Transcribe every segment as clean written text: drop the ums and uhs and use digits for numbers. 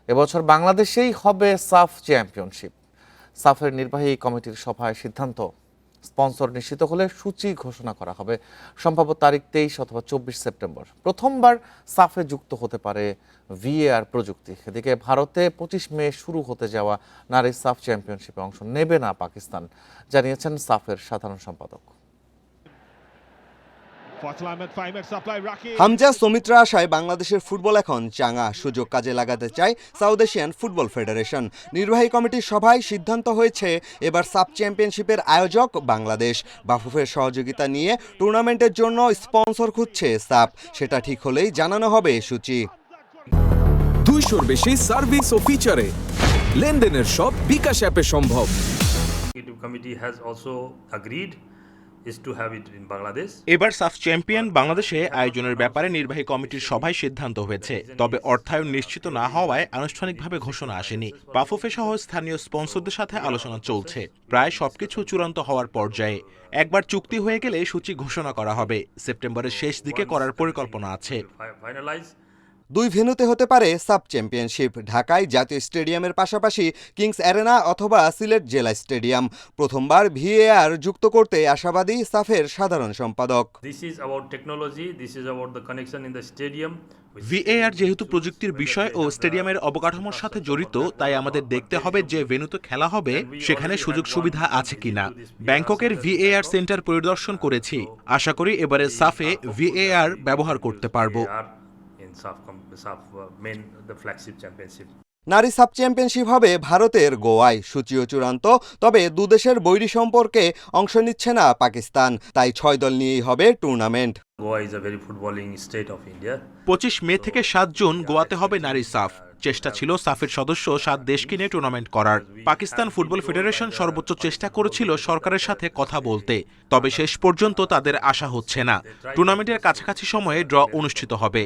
এবছর বাংলাদেশেই হবে সাফ চ্যাম্পিয়নশিপ। সাফের নির্বাহী কমিটির সভায় সিদ্ধান্ত, স্পন্সর নিশ্চিত হলে সূচি ঘোষণা করা হবে। সম্ভাব্য তারিখ 23 অথবা 24 সেপ্টেম্বর। প্রথমবার সাফে যুক্ত হতে পারে ভিএআর প্রযুক্তি। এদিকে ভারতে 25 মে শুরু হতে যাওয়া নারী সাফ চ্যাম্পিয়নশিপে অংশ নেবে না পাকিস্তান, জানিয়েছেন সাফের সাধারণ সম্পাদক। হামজা সুমিত্রা আশায় বাংলাদেশের ফুটবল এখন চাঙা, সুযোগ কাজে লাগাতে চায় সাউথ এশিয়ান ফুটবল ফেডারেশন। নির্বাহী কমিটির সভায় সিদ্ধান্ত হয়েছে এবার সাব চ্যাম্পিয়নশিপের আয়োজক বাংলাদেশ। বাফুফের সহযোগিতা নিয়ে টুর্নামেন্টের জন্য স্পন্সর খুঁজছে সাব, সেটা ঠিক হলেই জানানো হবে সূচি। 200-র বেশি সার্ভিস ও ফিচারে লেনদেনের সব বিকাশ অ্যাপে সম্ভব। Committee has also agreed is to have it in Bangladesh. এবার সাফ চ্যাম্পিয়ন বাংলাদেশে আয়োজনের ব্যাপারে নির্বাহী কমিটির সভায় সিদ্ধান্ত হয়েছে, তবে অর্থায়ন নিশ্চিত না হওয়ায় আনুষ্ঠানিকভাবে ঘোষণা আসেনি। বাফুফে সহ স্থানীয় স্পন্সরদের সাথে আলোচনা চলছে, প্রায় সবকিছু চূড়ান্ত হওয়ার পর্যায়ে। একবার চুক্তি হয়ে গেলে সূচি ঘোষণা করা হবে। সেপ্টেম্বরের শেষ দিকে করার পরিকল্পনা আছে। দুই ভেন্যুতে হতে পারে সাব চ্যাম্পিয়নশিপ, ঢাকায় জাতীয় স্টেডিয়ামের পাশাপাশি কিংস অ্যারেনা অথবা সিলেট জেলা স্টেডিয়াম। প্রথমবার ভিএআর যুক্ত করতে আশাবাদী সাফের সাধারণ সম্পাদক। ভিএআর যেহেতু প্রযুক্তির বিষয় ও স্টেডিয়ামের অবকাঠামোর সাথে জড়িত, তাই আমাদের দেখতে হবে যে ভেন্যুতে খেলা হবে সেখানে সুযোগ সুবিধা আছে কিনা। ব্যাংককের ভিএআর সেন্টার পরিদর্শন করেছি, আশা করি এবারে সাফে ভিএআর ব্যবহার করতে পারবো। নারী সাব চ্যাম্পিয়নশিপ হবে ভারতের গোয়ায়, সূচিও চূড়ান্ত। তবে দুদেশের বৈরী সম্পর্কে অংশ নিচ্ছে না পাকিস্তান, তাই 6 দল নিয়েই হবে টুর্নামেন্ট। 25 মে থেকে 7 জুন গোয়াতে হবে নারী সাফ। চেষ্টা ছিল সাফের সদস্য 7 দেশকে নিয়ে টুর্নামেন্ট করার। পাকিস্তান ফুটবল ফেডারেশন সর্বোচ্চ চেষ্টা করেছিল সরকারের সাথে কথা বলতে, তবে শেষ পর্যন্ত তাদের আশা হচ্ছে না। টুর্নামেন্টের কাছাকাছি সময়ে ড্র অনুষ্ঠিত হবে।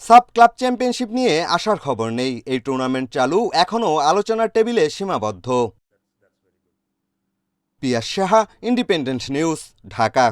সাব ক্লাব চ্যাম্পিয়নশিপ নিয়ে আসার খবর নেই। এই টুর্নামেন্ট চালু এখনও আলোচনার টেবিলে সীমাবদ্ধ। পিয়াস সাহা, ইন্ডিপেন্ডেন্ট নিউজ, ঢাকা।